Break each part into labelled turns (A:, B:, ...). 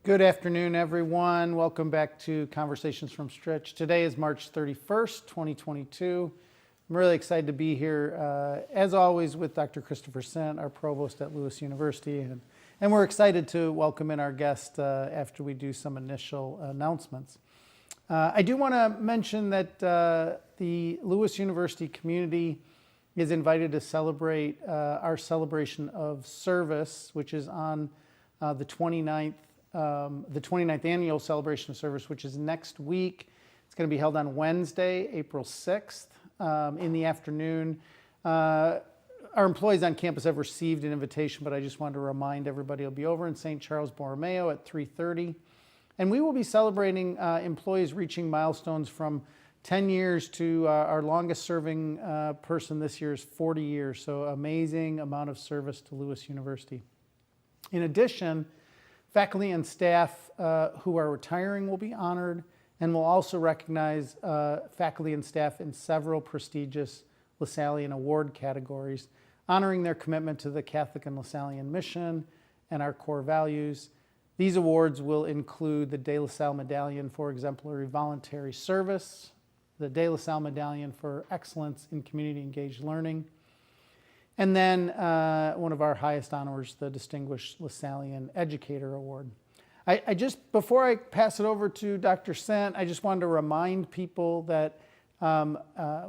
A: Good afternoon, everyone. Welcome back to Conversations from Stritch. Today is March 31st, 2022. I'm really excited to be here, as always, with Dr. Christopher Sant, our provost at Lewis University. And we're excited to welcome in our guest after we do some initial announcements. I do want to mention that the Lewis University community is invited to celebrate our celebration of service, which is on the 29th annual celebration of service, which is next week. It's going to be held on Wednesday, April 6th in the afternoon. Our employees on campus have received an invitation, but I just wanted to remind everybody it'll be over in St. Charles Borromeo at 3:30. And we will be celebrating employees reaching milestones from 10 years to our longest serving person this year is 40 years. So amazing amount of service to Lewis University. In addition, faculty and staff who are retiring will be honored, and we'll also recognize faculty and staff in several prestigious Lasallian award categories, honoring their commitment to the Catholic and Lasallian mission and our core values. These awards will include the De La Salle Medallion for Exemplary Voluntary Service, the De La Salle Medallion for Excellence in Community Engaged Learning, and then one of our highest honors, the Distinguished Lasallian Educator Award. Before I pass it over to Dr. Sant, I just wanted to remind people that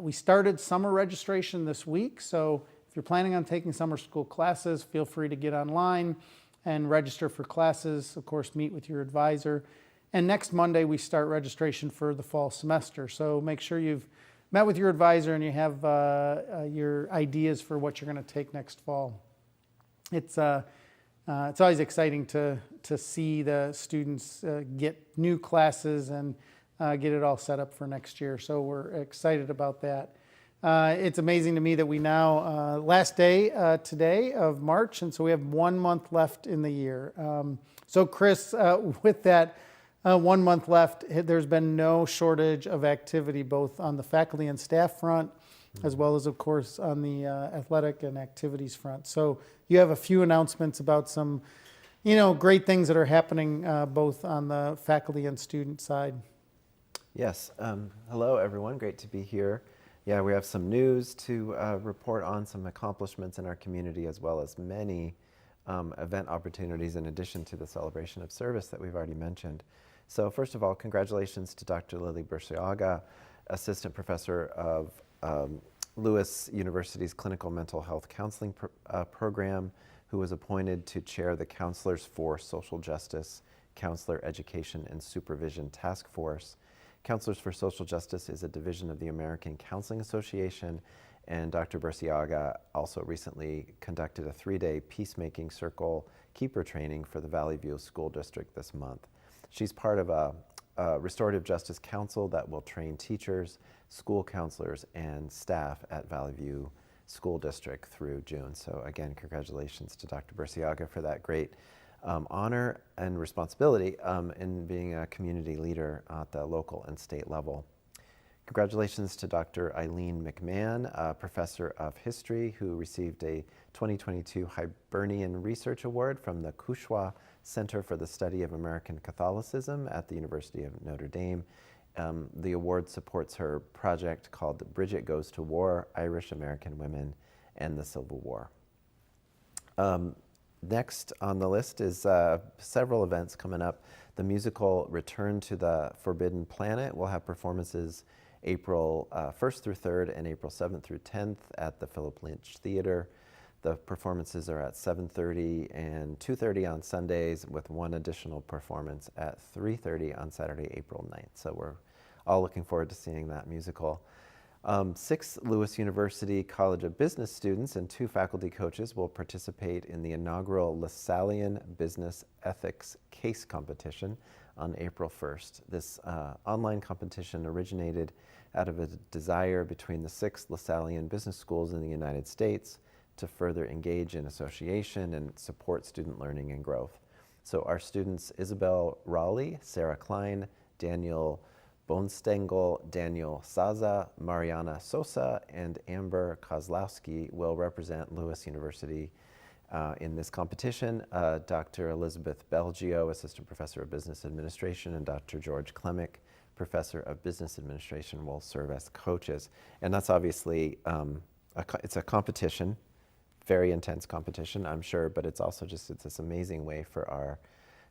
A: we started summer registration this week. So if you're planning on taking summer school classes, feel free to get online and register for classes. Of course, meet with your advisor. And next Monday, we start registration for the fall semester. So make sure you've met with your advisor and you have your ideas for what you're going to take next fall. It's always exciting to see the students get new classes and get it all set up for next year. So we're excited about that. It's amazing to me that we now, last day today of March, and so we have 1 month left in the year. So Chris, with that 1 month left, there's been no shortage of activity both on the faculty and staff front, as well as, of course, on the athletic and activities front. So you have a few announcements about some, great things that are happening both on the faculty and student side.
B: Yes. Hello, everyone. Great to be here. Yeah, we have some news to report on, some accomplishments in our community, as well as many event opportunities in addition to the celebration of service that we've already mentioned. So first of all, congratulations to Dr. Lily Burciaga, Assistant Professor of Lewis University's Clinical Mental Health Counseling Program, who was appointed to chair the Counselors for Social Justice, Counselor Education and Supervision Task Force. Counselors for Social Justice is a division of the American Counseling Association, and Dr. Burciaga also recently conducted a 3-day peacemaking circle keeper training for the Valley View School District this month. She's part of a restorative justice council that will train teachers, school counselors, and staff at Valley View School District through June. So again, congratulations to Dr. Burciaga for that great honor and responsibility in being a community leader at the local and state level. Congratulations to Dr. Eileen McMahon, a professor of history who received a 2022 Hibernian Research Award from the Cushwa Center for the Study of American Catholicism at the University of Notre Dame. The award supports her project called Bridget Goes to War, Irish American Women and the Civil War. Next on the list is several events coming up. The musical Return to the Forbidden Planet will have performances April 1st through 3rd and April 7th through 10th at the Philip Lynch Theater. The performances are at 7:30 and 2:30 on Sundays, with one additional performance at 3:30 on Saturday, April 9th. So we're all looking forward to seeing that musical. 6 Lewis University College of Business students and 2 faculty coaches will participate in the inaugural Lasallian Business Ethics Case Competition on April 1st. This online competition originated out of a desire between the 6 Lasallian business schools in the United States to further engage in association and support student learning and growth. So our students Isabel Raleigh, Sarah Klein, Daniel Bonstengel, Daniel Saza, Mariana Sosa, and Amber Kozlowski will represent Lewis University In this competition, Dr. Elizabeth Belgio, Assistant Professor of Business Administration, and Dr. George Klemick, Professor of Business Administration, will serve as coaches. And that's obviously, it's a competition, very intense competition, I'm sure, but it's also it's this amazing way for our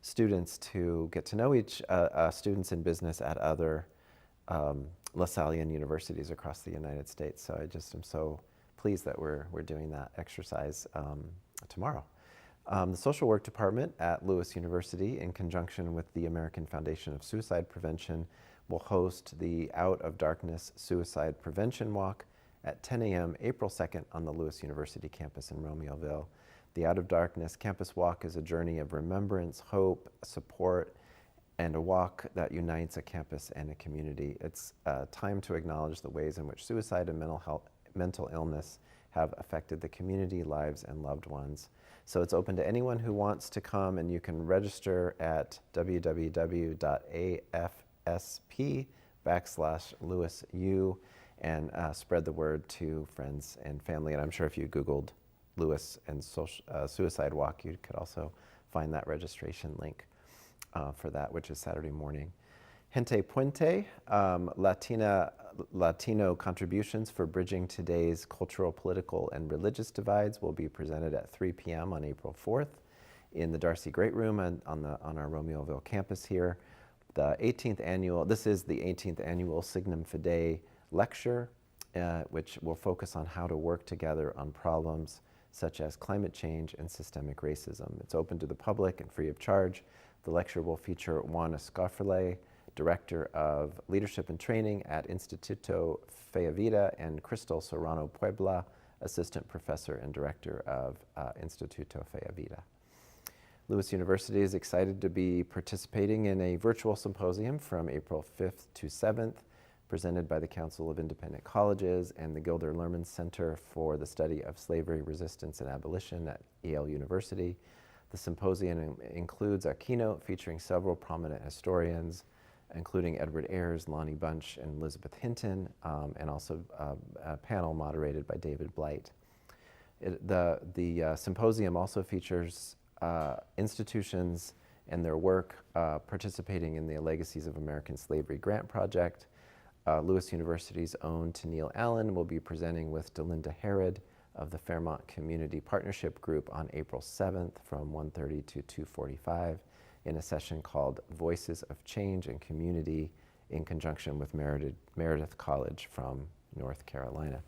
B: students to get to know students in business at other LaSallian universities across the United States. So I just am so pleased that we're doing that exercise tomorrow. The Social Work Department at Lewis University, in conjunction with the American Foundation of Suicide Prevention, will host the Out of Darkness Suicide Prevention Walk at 10 a.m. April 2nd on the Lewis University campus in Romeoville. The Out of Darkness Campus Walk is a journey of remembrance, hope, support, and a walk that unites a campus and a community. It's time to acknowledge the ways in which suicide and mental illness have affected the community, lives, and loved ones. So it's open to anyone who wants to come, and you can register at www.afsp.com/LewisU and spread the word to friends and family. And I'm sure if you Googled Lewis and Suicide Walk, you could also find that registration link for that, which is Saturday morning. Gente Puente, Latino contributions for bridging today's cultural, political, and religious divides will be presented at 3 p.m. on April 4th in the Darcy Great Room on our Romeoville campus here. This is the 18th annual Signum Fidei lecture, which will focus on how to work together on problems such as climate change and systemic racism. It's open to the public and free of charge. The lecture will feature Juan Escofrele, Director of Leadership and Training at Instituto Fe Vida, and Crystal Serrano Puebla, Assistant Professor and Director of Instituto Fe Vida. Lewis University is excited to be participating in a virtual symposium from April 5th to 7th, presented by the Council of Independent Colleges and the Gilder Lehrman Center for the Study of Slavery, Resistance, and Abolition at Yale University. The symposium includes a keynote featuring several prominent historians, including Edward Ayers, Lonnie Bunch, and Elizabeth Hinton, and also a panel moderated by David Blight. The symposium also features institutions and their work participating in the Legacies of American Slavery Grant Project. Lewis University's own Tennille Allen will be presenting with Delinda Herod of the Fairmont Community Partnership Group on April 7th from 1:30 to 2:45 in a session called Voices of Change and Community in conjunction with Meredith College from North Carolina.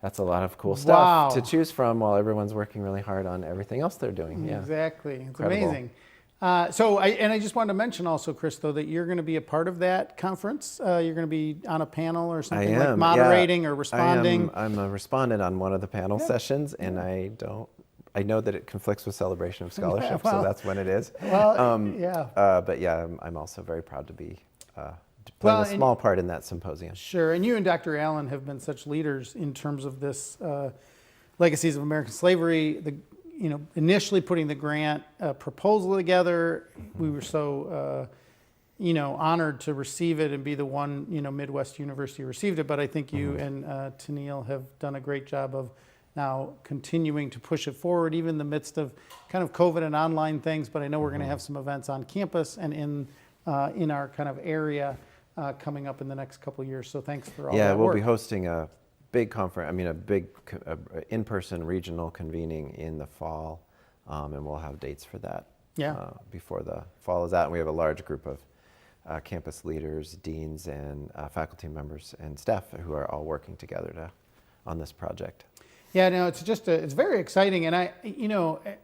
B: That's a lot of cool stuff to choose from while everyone's working really hard on everything else they're doing. Yeah.
A: Exactly. It's
B: Incredible.
A: amazing. I just wanted to mention also, Chris, though, that you're going to be a part of that conference. You're going to be on a panel or something, like moderating or responding.
B: I'm a respondent on one of the panel sessions, and I know that it conflicts with Celebration of Scholarship, so that's when it is. But yeah, I'm also very proud to be playing a small part in that symposium.
A: Sure, and you and Dr. Allen have been such leaders in terms of this Legacies of American Slavery. Initially putting the grant proposal together, we were so, honored to receive it and be the one, Midwest University received it. But I think you and Tennille have done a great job of now continuing to push it forward, even in the midst of kind of COVID and online things. But I know we're going to have some events on campus and in our kind of area coming up in the next couple of years. So thanks for all that work.
B: Yeah, we'll be hosting a big conference, a big in-person regional convening in the fall, and we'll have dates for that before the fall is out. And we have a large group of campus leaders, deans, and faculty members and staff who are all working together on this project.
A: Yeah, no, it's very exciting, and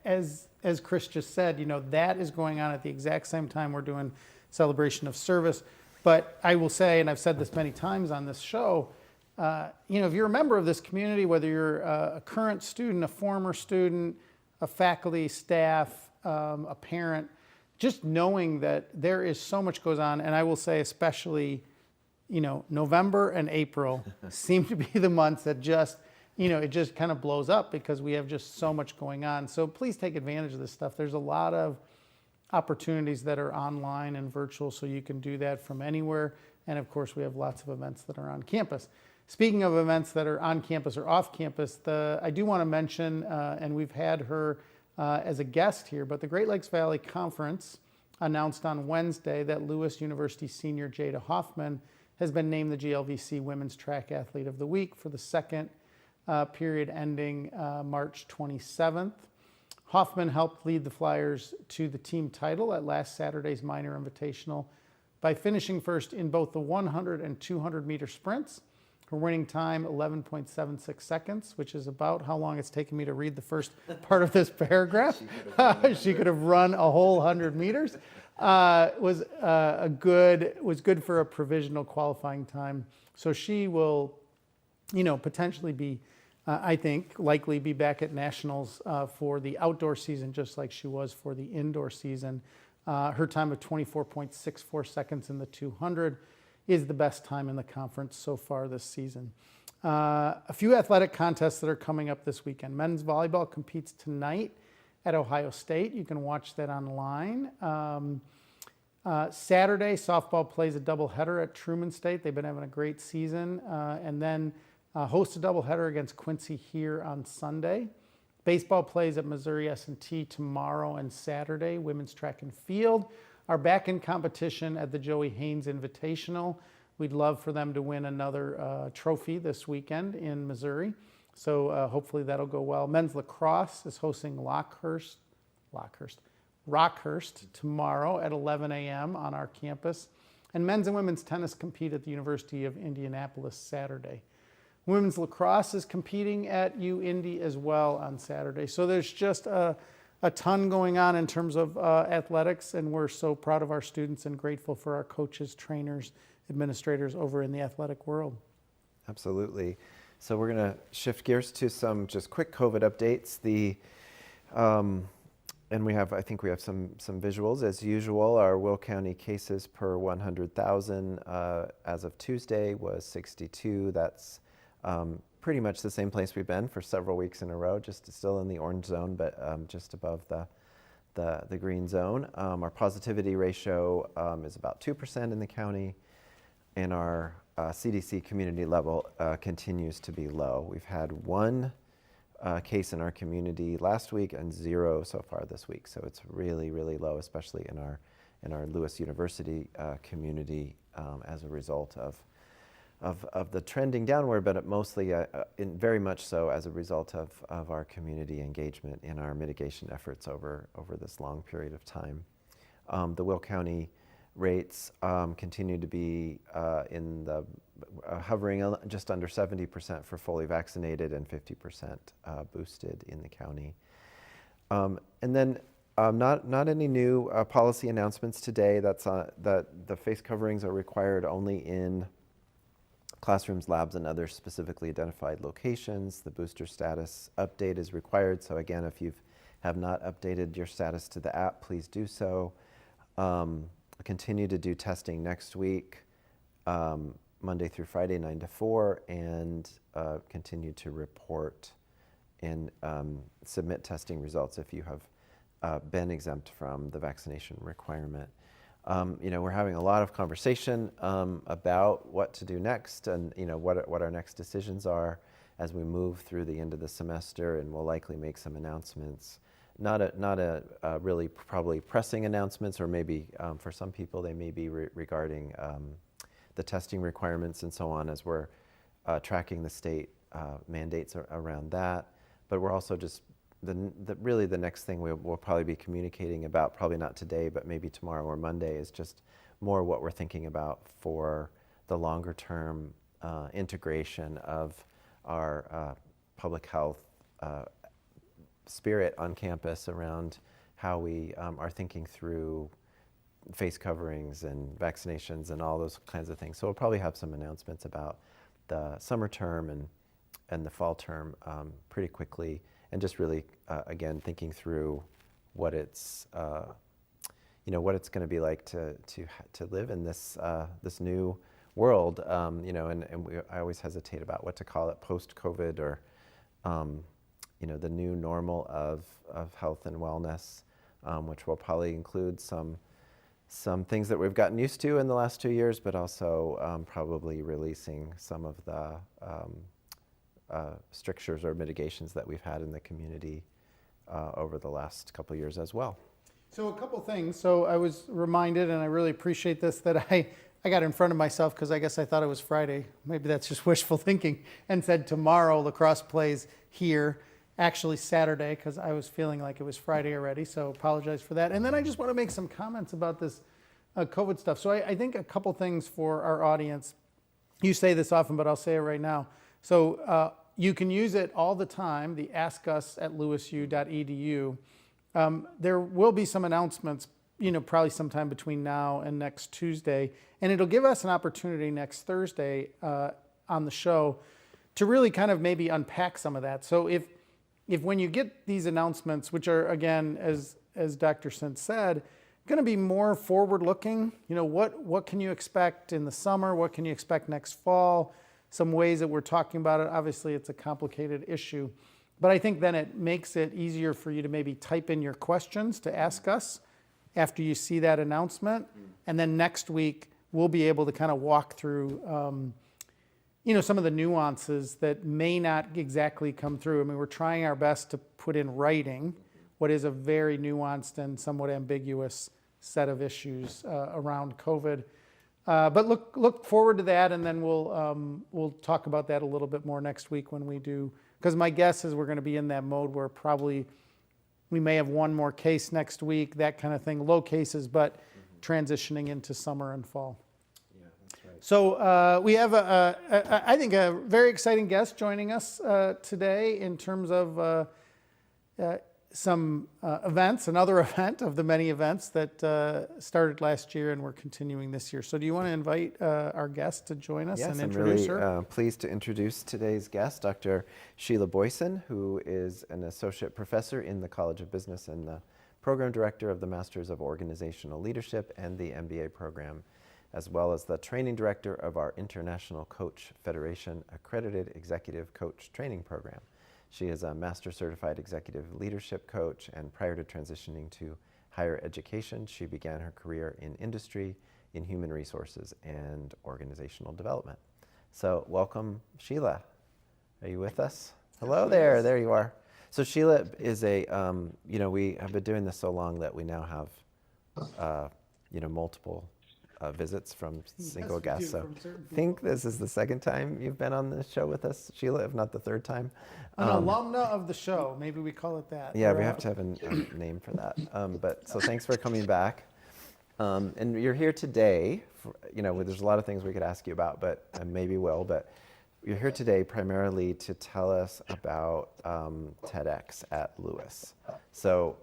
A: as Chris just said, that is going on at the exact same time we're doing Celebration of Service. But I will say, and I've said this many times on this show, if you're a member of this community, whether you're a current student, a former student, a faculty, staff, a parent, just knowing that there is so much goes on, and I will say especially, November and April seem to be the months that just, it just kind of blows up because we have just so much going on. So please take advantage of this stuff. There's a lot of opportunities that are online and virtual, so you can do that from anywhere. And of course, we have lots of events that are on campus. Speaking of events that are on campus or off campus, I do want to mention, and we've had her as a guest here, but the Great Lakes Valley Conference announced on Wednesday that Lewis University senior Jada Hoffman has been named the GLVC Women's Track Athlete of the Week for the second period ending March 27th. Hoffman helped lead the Flyers to the team title at last Saturday's Minor Invitational by finishing first in both the 100 and 200 meter sprints. Her winning time, 11.76 seconds, which is about how long it's taken me to read the first part of this paragraph. She could have run a whole 100 meters. Was good for a provisional qualifying time. So she will, potentially be, I think, likely be back at nationals for the outdoor season, just like she was for the indoor season. Her time of 24.64 seconds in the 200 is the best time in the conference so far this season. A few athletic contests that are coming up this weekend. Men's volleyball competes tonight at Ohio State. You can watch that online. Saturday, softball plays a doubleheader at Truman State. They've been having a great season. And then hosts a doubleheader against Quincy here on Sunday. Baseball plays at Missouri S&T tomorrow and Saturday. Women's track and field are back in competition at the Joey Haynes Invitational. We'd love for them to win another trophy this weekend in Missouri. So hopefully that'll go well. Men's lacrosse is hosting Rockhurst tomorrow at 11 a.m. on our campus. And men's and women's tennis compete at the University of Indianapolis Saturday. Women's lacrosse is competing at UIndy as well on Saturday. So there's just a ton going on in terms of athletics, and we're so proud of our students and grateful for our coaches, trainers, administrators over in the athletic world.
B: Absolutely. So we're going to shift gears to some just quick COVID updates. And I think we have some visuals as usual. Our Will County cases per 100,000 as of Tuesday was 62. That's pretty much the same place we've been for several weeks in a row, just still in the orange zone, but just above the green zone. Our positivity ratio is about 2% in the county, and our CDC community level continues to be low. We've had one case in our community last week and 0 so far this week, so it's really, really low, especially in our Lewis University community as a result of the trending downward, but mostly very much so as a result of our community engagement in our mitigation efforts over this long period of time. The Will County rates continue to be hovering just under 70% for fully vaccinated and 50% boosted in the county. And then not any new policy announcements today. That the face coverings are required only in classrooms, labs, and other specifically identified locations. The booster status update is required. So again, if you have not updated your status to the app, please do so. Continue to do testing next week, Monday through Friday, 9 to 4, and continue to report and submit testing results if you have been exempt from the vaccination requirement. We're having a lot of conversation about what to do next, and what our next decisions are as we move through the end of the semester, and we'll likely make some announcements. Not a really probably pressing announcements, or maybe for some people they may be regarding the testing requirements and so on, as we're tracking the state mandates around that. But we're also just really the next thing we'll probably be communicating about, probably not today, but maybe tomorrow or Monday, is just more what we're thinking about for the longer term integration of our public health spirit on campus around how we are thinking through face coverings and vaccinations and all those kinds of things. So we'll probably have some announcements about the summer term and the fall term pretty quickly, and just really again thinking through what it's what it's going to be like to live in this new world, I always hesitate about what to call it, post-COVID, or the new normal of health and wellness, which will probably include some some things that we've gotten used to in the last 2 years, but also probably releasing some of the strictures or mitigations that we've had in the community over the last couple of years as well.
A: So a couple things. So I was reminded, and I really appreciate this, that I got in front of myself because I guess I thought it was Friday. Maybe that's just wishful thinking, and said tomorrow lacrosse plays here. Actually Saturday, because I was feeling like it was Friday already, so apologize for that. And then I just want to make some comments about this COVID stuff. So I think a couple things for our audience. You say this often, but I'll say it right now. So you can use it all the time, the ask us at lewisu.edu. There will be some announcements, probably sometime between now and next Tuesday, and it'll give us an opportunity next Thursday on the show to really kind of maybe unpack some of that. So if when you get these announcements, which are, again, as Dr. Sint said, going to be more forward-looking, what can you expect in the summer? What can you expect next fall? Some ways that we're talking about it. Obviously, it's a complicated issue. But I think then it makes it easier for you to maybe type in your questions to ask us after you see that announcement. And then next week, we'll be able to kind of walk through some of the nuances that may not exactly come through. I mean, we're trying our best to put in writing what is a very nuanced and somewhat ambiguous set of issues around COVID. But look forward to that, and then we'll talk about that a little bit more next week when we do. Because my guess is we're going to be in that mode where probably we may have one more case next week, that kind of thing, low cases, but transitioning into summer and fall. So we have, I think, a very exciting guest joining us today in terms of some events, another event of the many events that started last year and we're continuing this year. So do you want to invite our guest to join us and introduce her?
B: Yes, I'm really pleased to introduce today's guest, Dr. Sheila Boyson, who is an associate professor in the College of Business and the program director of the Masters of Organizational Leadership and the MBA program, as well as the training director of our International Coach Federation Accredited Executive Coach Training Program. She is a Master Certified Executive Leadership Coach, and prior to transitioning to higher education, she began her career in industry, in human resources, and organizational development. So welcome, Sheila. Are you with us? Hello there, there you are. So Sheila is a, we have been doing this so long that we now have, multiple visits from single guests. So I think this is the second time you've been on the show with us, Sheila, if not the third time.
A: An alumna of the show, maybe we call it that.
B: Yeah, we have to have a name for that. But so thanks for coming back. And you're here today, there's a lot of things we could ask you about, but maybe will, but you're here today primarily to tell us about TEDx at Lewis. So,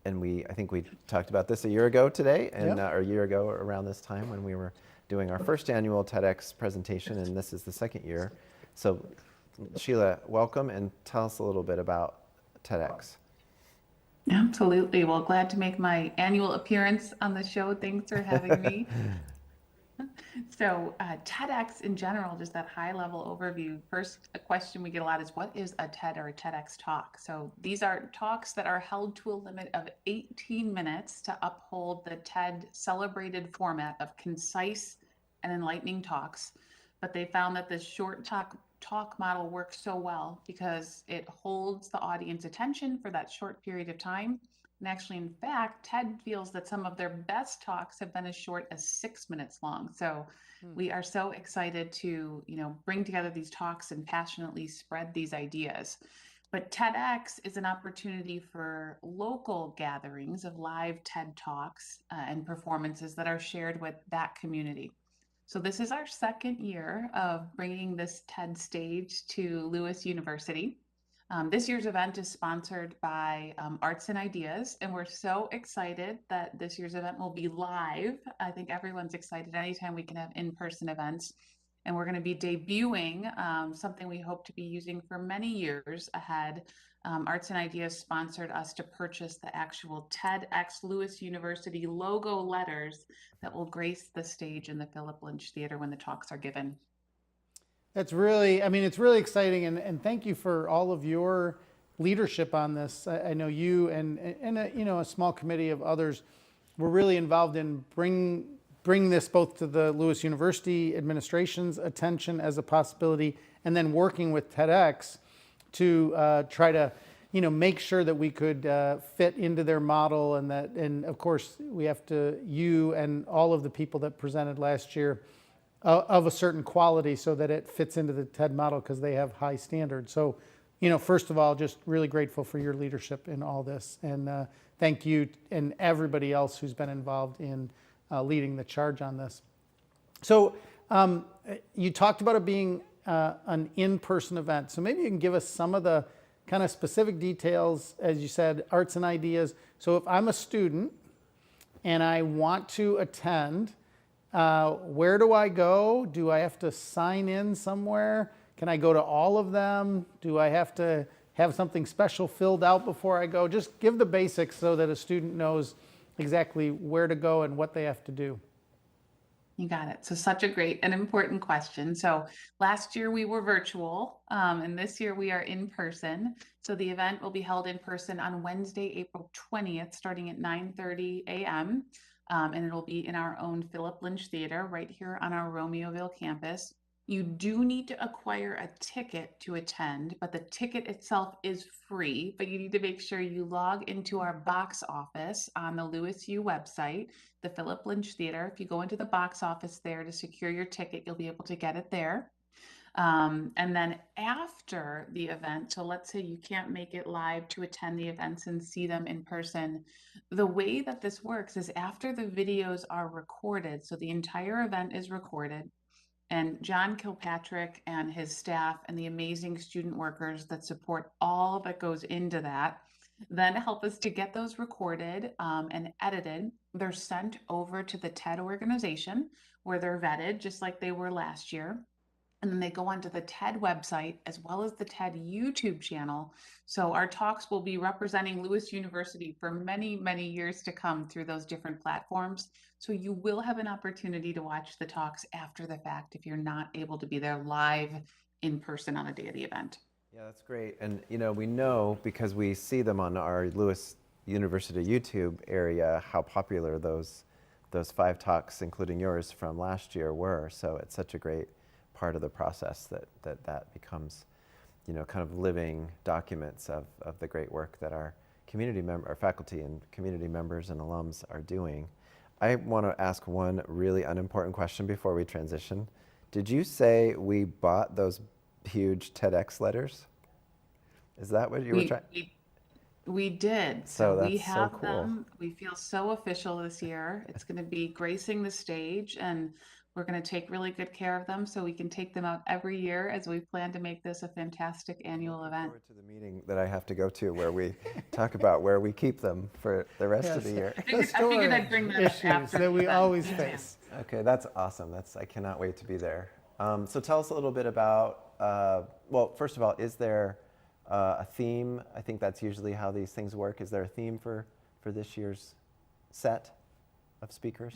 B: and I think we talked about this a year ago today, and or a year ago around this time when we were doing our first annual TEDx presentation, and this is the second year. So Sheila, welcome, and tell us a little bit about TEDx.
C: Absolutely. Well, glad to make my annual appearance on the show. Thanks for having me. So TEDx in general, just that high level overview. First, a question we get a lot is, what is a TED or a TEDx talk? So these are talks that are held to a limit of 18 minutes to uphold the TED celebrated format of concise and enlightening talks. But they found that this short talk model works so well because it holds the audience attention for that short period of time. And actually, in fact, TED feels that some of their best talks have been as short as 6 minutes long. So we are so excited to, bring together these talks and passionately spread these ideas. But TEDx is an opportunity for local gatherings of live TED talks and performances that are shared with that community. So this is our second year of bringing this TED stage to Lewis University. This year's event is sponsored by Arts and Ideas, and we're so excited that this year's event will be live. I think everyone's excited anytime we can have in-person events. And we're going to be debuting something we hope to be using for many years ahead. Arts and Ideas sponsored us to purchase the actual TEDx Lewis University logo letters that will grace the stage in the Philip Lynch Theater when the talks are given.
A: That's really, it's really exciting, and thank you for all of your leadership on this. I know you and a small committee of others we're really involved in bring this both to the Lewis University administration's attention as a possibility, and then working with TEDx to try to make sure that we could fit into their model, and of course we have to, you and all of the people that presented last year, of a certain quality so that it fits into the TED model because they have high standards. So, first of all, just really grateful for your leadership in all this, and thank you and everybody else who's been involved in leading the charge on this. So you talked about it being an in-person event. So maybe you can give us some of the kind of specific details, as you said, arts and ideas. So if I'm a student and I want to attend, where do I go? Do I have to sign in somewhere? Can I go to all of them? Do I have to have something special filled out before I go? Just give the basics so that a student knows exactly where to go and what they have to do.
C: You got it. So such a great and important question. So last year we were virtual, and this year we are in person. So the event will be held in person on Wednesday, April 20th, starting at 9:30 a.m. And it'll be in our own Philip Lynch Theater right here on our Romeoville campus. You do need to acquire a ticket to attend, but the ticket itself is free, but you need to make sure you log into our box office on the Lewis U website, the Philip Lynch Theater. If you go into the box office there to secure your ticket, you'll be able to get it there. And then after the event, so let's say you can't make it live to attend the events and see them in person, the way that this works is after the videos are recorded, so the entire event is recorded, and John Kilpatrick and his staff and the amazing student workers that support all that goes into that then help us to get those recorded and edited. They're sent over to the TED organization where they're vetted just like they were last year. And then they go onto the TED website as well as the TED YouTube channel. So our talks will be representing Lewis University for many, many years to come through those different platforms. So you will have an opportunity to watch the talks after the fact if you're not able to be there live in person on the day of the event.
B: Yeah, that's great. And we know because we see them on our Lewis University YouTube area how popular those 5 talks, including yours from last year, were. So it's such a great part of the process that becomes, kind of living documents of the great work that our our faculty and community members and alums are doing. I want to ask one really unimportant question before we transition. Did you say we bought those huge TEDx letters? Is that what you were trying?
C: We did.
B: So
C: we
B: that's so
C: have
B: cool.
C: them. We feel so official this year. It's going to be gracing the stage, and we're going to take really good care of them so we can take them out every year as we plan to make this a fantastic annual event.
B: Forward to the meeting that I have to go to where we talk about where we keep them for the rest of the year.
C: I figured I'd bring that up
A: Issues
C: after
A: that
C: the
A: we
C: event.
A: always
C: Yeah.
A: face.
B: Okay, that's awesome. I cannot wait to be there. So tell us a little bit about, well, first of all, is there a theme? I think that's usually how these things work. Is there a theme for this year's set of speakers?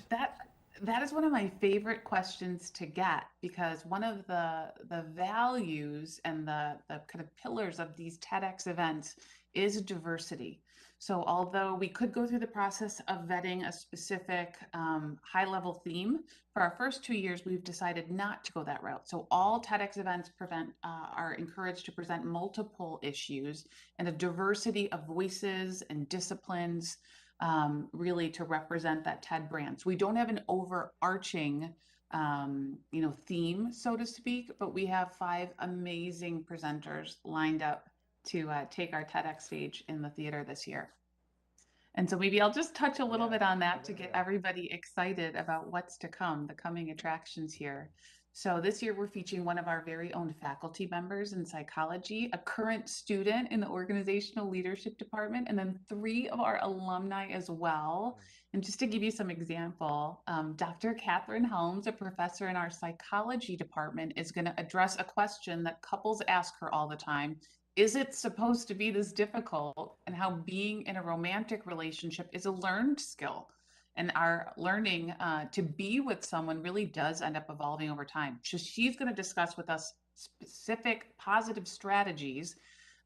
C: That is one of my favorite questions to get, because one of the values and the kind of pillars of these TEDx events is diversity. So although we could go through the process of vetting a specific high-level theme, for our first 2 years, we've decided not to go that route. So all TEDx events are encouraged to present multiple issues and a diversity of voices and disciplines, really to represent that TED brand. So we don't have an overarching theme, so to speak, but we have 5 amazing presenters lined up to take our TEDx stage in the theater this year. And so maybe I'll just touch a little bit on that to get everybody excited about what's to come, the coming attractions here. So this year we're featuring one of our very own faculty members in psychology, a current student in the organizational leadership department, and then 3 of our alumni as well. And just to give you some example, Dr. Catherine Helms, a professor in our psychology department, is going to address a question that couples ask her all the time. Is it supposed to be this difficult? And how being in a romantic relationship is a learned skill. And our learning to be with someone really does end up evolving over time. So she's going to discuss with us specific positive strategies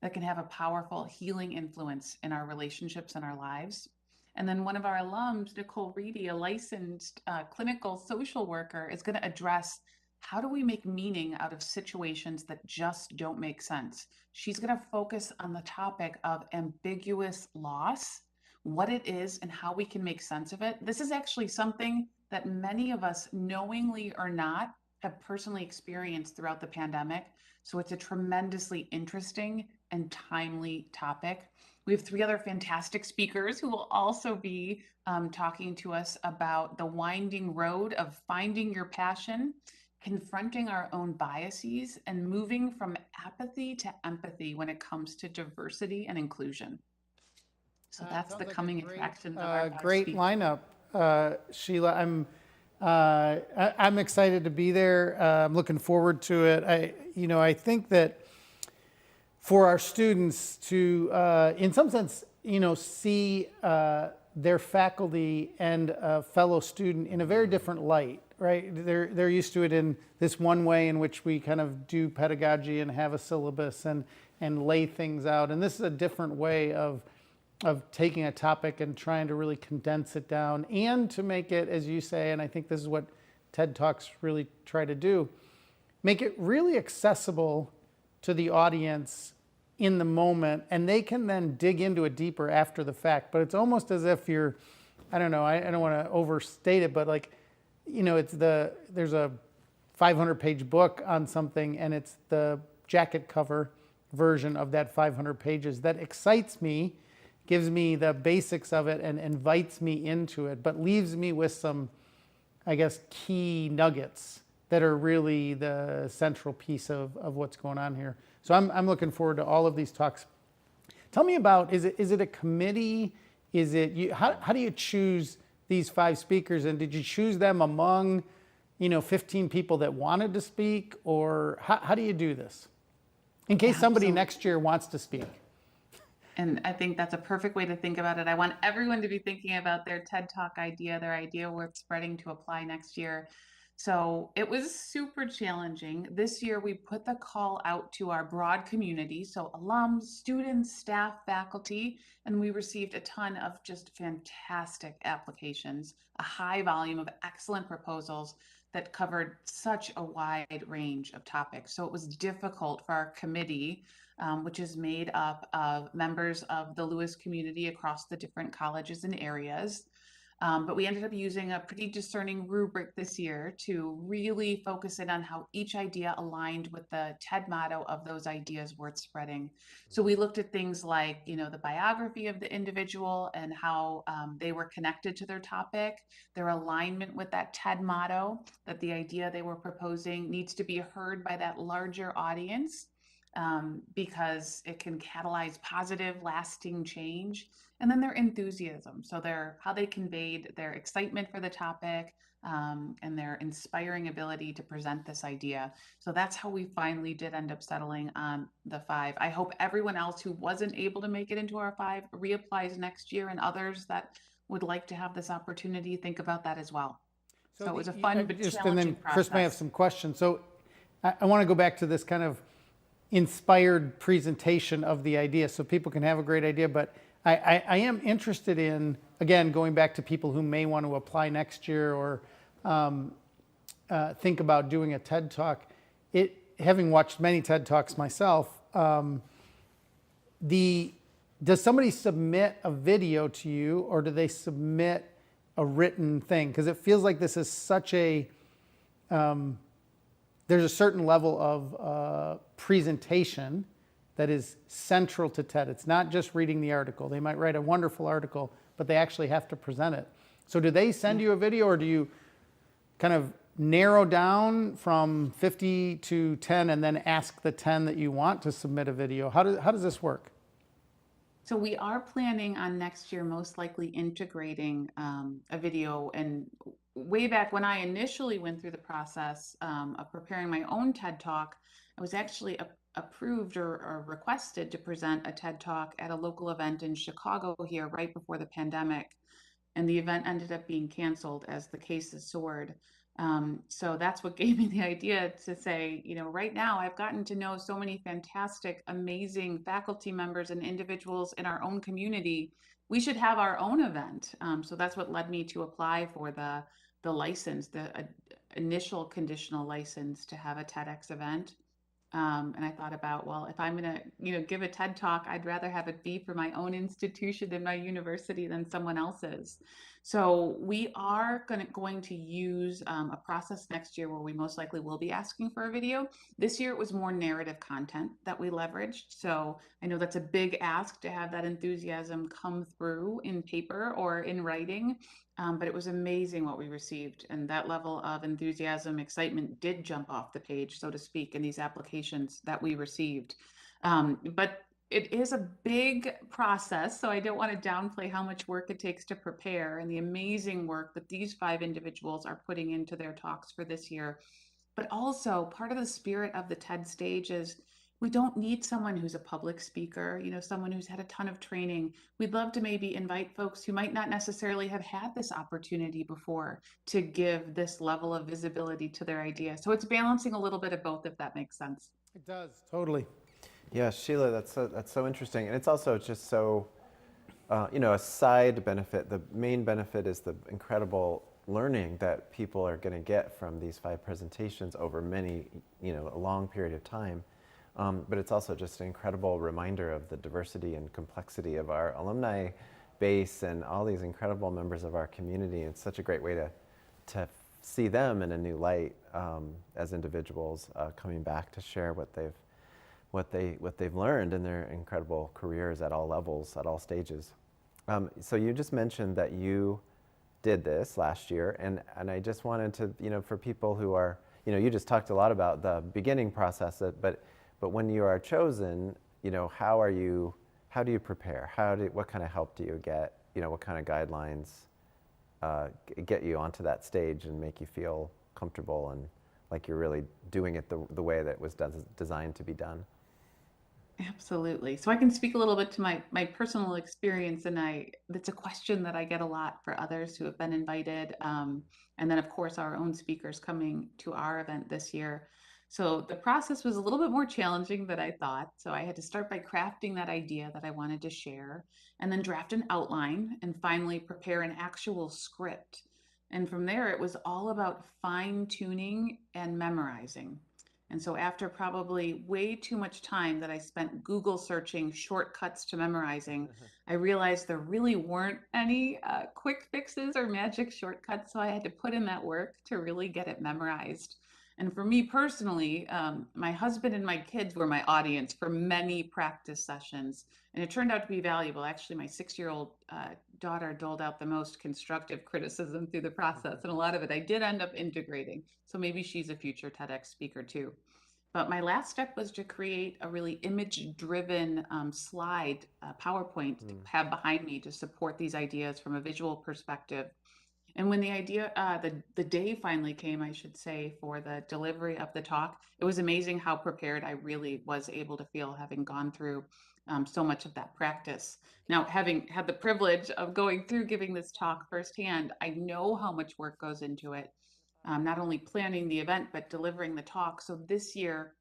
C: that can have a powerful healing influence in our relationships and our lives. And then one of our alums, Nicole Reedy, a licensed clinical social worker, is going to address how do we make meaning out of situations that just don't make sense. She's going to focus on the topic of ambiguous loss, what it is, and how we can make sense of it. This is actually something that many of us, knowingly or not, have personally experienced throughout the pandemic. So it's a tremendously interesting and timely topic. We have three other fantastic speakers who will also be talking to us about the winding road of finding your passion, confronting our own biases, and moving from apathy to empathy when it comes to diversity and inclusion. So that's the coming attractions of our
A: great
C: speakers.
A: lineup, Sheila. I'm excited to be there. I'm looking forward to it. I think that for our students to, in some sense, see their faculty and a fellow student in a very different light, right? They're used to it in this one way in which we kind of do pedagogy and have a syllabus and lay things out. And this is a different way of taking a topic and trying to really condense it down and to make it, as you say, and I think this is what TED Talks really try to do, make it really accessible to the audience in the moment, and they can then dig into it deeper after the fact. But it's almost as if you're, I don't know, I don't want to overstate it, but like, there's a 500-page book on something, and it's the jacket cover version of that 500 pages that excites me, gives me the basics of it and invites me into it, but leaves me with some, I guess, key nuggets that are really the central piece of what's going on here. So I'm looking forward to all of these talks. Tell me about, is it a committee? Is it, how do you choose these 5 speakers? And did you choose them among, 15 people that wanted to speak? Or how do you do this? In case somebody next year wants to speak.
C: And I think that's a perfect way to think about it. I want everyone to be thinking about their TED Talk idea, their idea worth spreading to apply next year. So it was super challenging. This year, we put the call out to our broad community, so alums, students, staff, faculty, and we received a ton of just fantastic applications, a high volume of excellent proposals that covered such a wide range of topics. So it was difficult for our committee, which is made up of members of the Lewis community across the different colleges and areas. But we ended up using a pretty discerning rubric this year to really focus in on how each idea aligned with the TED motto of those ideas worth spreading. So we looked at things like, the biography of the individual and how they were connected to their topic, their alignment with that TED motto, that the idea they were proposing needs to be heard by that larger audience. Because it can catalyze positive, lasting change. And then their enthusiasm. So how they conveyed their excitement for the topic and their inspiring ability to present this idea. So that's how we finally did end up settling on the 5. I hope everyone else who wasn't able to make it into our 5 reapplies next year, and others that would like to have this opportunity think about that as well. So it was a fun but challenging
A: and then
C: process.
A: Chris may have some questions. So I want to go back to this kind of inspired presentation of the idea so people can have a great idea. But I am interested in, again, going back to people who may want to apply next year or think about doing a TED Talk. Having watched many TED Talks myself, does somebody submit a video to you, or do they submit a written thing? Because it feels like this is such a there's a certain level of presentation that is central to TED. It's not just reading the article. They might write a wonderful article, but they actually have to present it. So do they send you a video, or do you kind of narrow down from 50 to 10 and then ask the 10 that you want to submit a video? How does this work?
C: So we are planning on next year most likely integrating a video. And way back when I initially went through the process of preparing my own TED Talk, I was actually approved or requested to present a TED Talk at a local event in Chicago here right before the pandemic. And the event ended up being canceled as the cases soared. So that's what gave me the idea to say, right now I've gotten to know so many fantastic, amazing faculty members and individuals in our own community. we should have our own event. So that's what led me to apply for the license, the initial conditional license to have a TEDx event. And I thought about, well, if I'm going to, give a TED talk, I'd rather have it be for my own institution and my university than someone else's. So we are going to use a process next year where we most likely will be asking for a video. This year it was more narrative content that we leveraged. So I know that's a big ask to have that enthusiasm come through in paper or in writing. But it was amazing what we received, and that level of enthusiasm, excitement did jump off the page, so to speak, in these applications that we received. But it is a big process, so I don't want to downplay how much work it takes to prepare and the amazing work that these 5 individuals are putting into their talks for this year. But also, part of the spirit of the TED stage is we don't need someone who's a public speaker, someone who's had a ton of training. We'd love to maybe invite folks who might not necessarily have had this opportunity before to give this level of visibility to their idea. So it's balancing a little bit of both, if that makes sense.
A: It does, totally.
B: Yeah, Sheila, that's so interesting, and it's also just so, a side benefit. The main benefit is the incredible learning that people are going to get from these 5 presentations over many, a long period of time. But it's also just an incredible reminder of the diversity and complexity of our alumni base and all these incredible members of our community. It's such a great way to see them in a new light as individuals coming back to share what they've learned in their incredible careers at all levels, at all stages. So you just mentioned that you did this last year, and I just wanted to, for people who are, you just talked a lot about the beginning process, but when you are chosen, how do you prepare? What kind of help do you get? What kind of guidelines get you onto that stage and make you feel comfortable and like you're really doing it the way that was designed to be done?
C: Absolutely. So I can speak a little bit to my personal experience, and that's a question that I get a lot for others who have been invited, and then of course our own speakers coming to our event this year. So the process was a little bit more challenging than I thought. So I had to start by crafting that idea that I wanted to share, and then draft an outline, and finally prepare an actual script. And from there, it was all about fine tuning and memorizing. And so after probably way too much time that I spent Google searching shortcuts to memorizing, I realized there really weren't any quick fixes or magic shortcuts. So I had to put in that work to really get it memorized. And for me personally, my husband and my kids were my audience for many practice sessions. And it turned out to be valuable. Actually, my 6-year-old daughter doled out the most constructive criticism through the process. And a lot of it I did end up integrating. So maybe she's a future TEDx speaker too. But my last step was to create a really image-driven slide, PowerPoint to have behind me to support these ideas from a visual perspective. And when the day finally came, I should say, for the delivery of the talk, it was amazing how prepared I really was able to feel, having gone through so much of that practice. Now, having had the privilege of going through giving this talk firsthand, I know how much work goes into it, not only planning the event, but delivering the talk. So this year,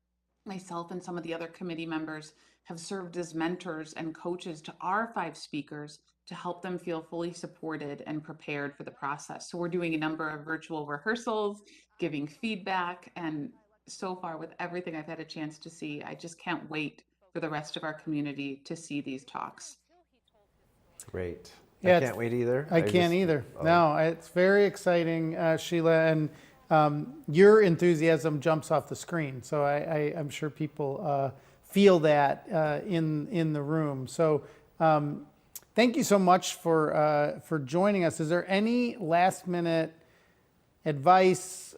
C: myself and some of the other committee members have served as mentors and coaches to our 5 speakers to help them feel fully supported and prepared for the process. So we're doing a number of virtual rehearsals, giving feedback, and so far with everything I've had a chance to see, I just can't wait for the rest of our community to see these talks.
B: Great.
A: Yeah,
B: I can't wait either.
A: I can't either. No, it's very exciting, Sheila, and your enthusiasm jumps off the screen. So I'm sure people feel that in the room. So thank you so much for joining us. Is there any last minute advice,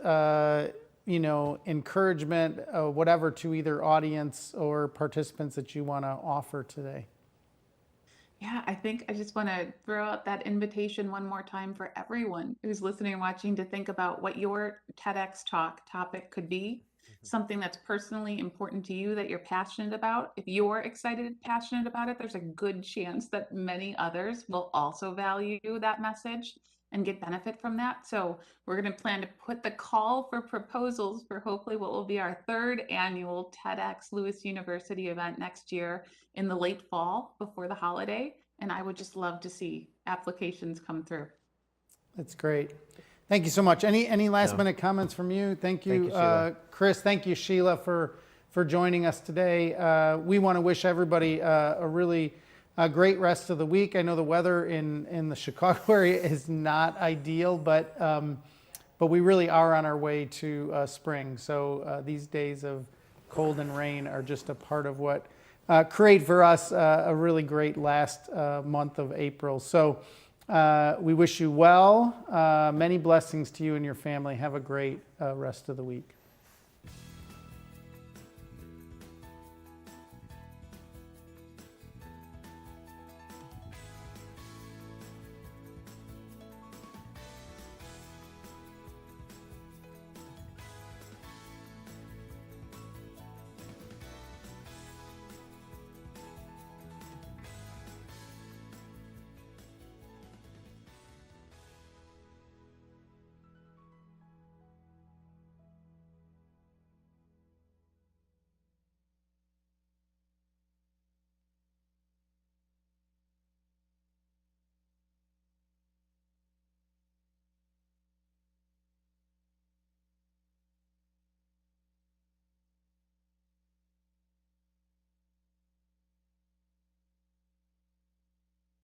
A: encouragement, whatever, to either audience or participants that you want to offer today?
C: Yeah, I think I just want to throw out that invitation one more time for everyone who's listening and watching to think about what your TEDx talk topic could be, something that's personally important to you that you're passionate about. If you're excited and passionate about it, there's a good chance that many others will also value that message and get benefit from that. So we're going to plan to put the call for proposals for hopefully what will be our 3rd annual TEDx Lewis University event next year in the late fall before the holiday. And I would just love to see applications come through.
A: That's great. Thank you so much. Any last
B: No.
A: minute comments from you? Thank you,
B: Thank you, Sheila.
A: Chris. Thank you, Sheila, for joining us today. We want to wish everybody a really great rest of the week. I know the weather in the Chicago area is not ideal, but we really are on our way to spring. So these days of cold and rain are just a part of what create for us a really great last month of April. So we wish you well. Many blessings to you and your family. Have a great rest of the week.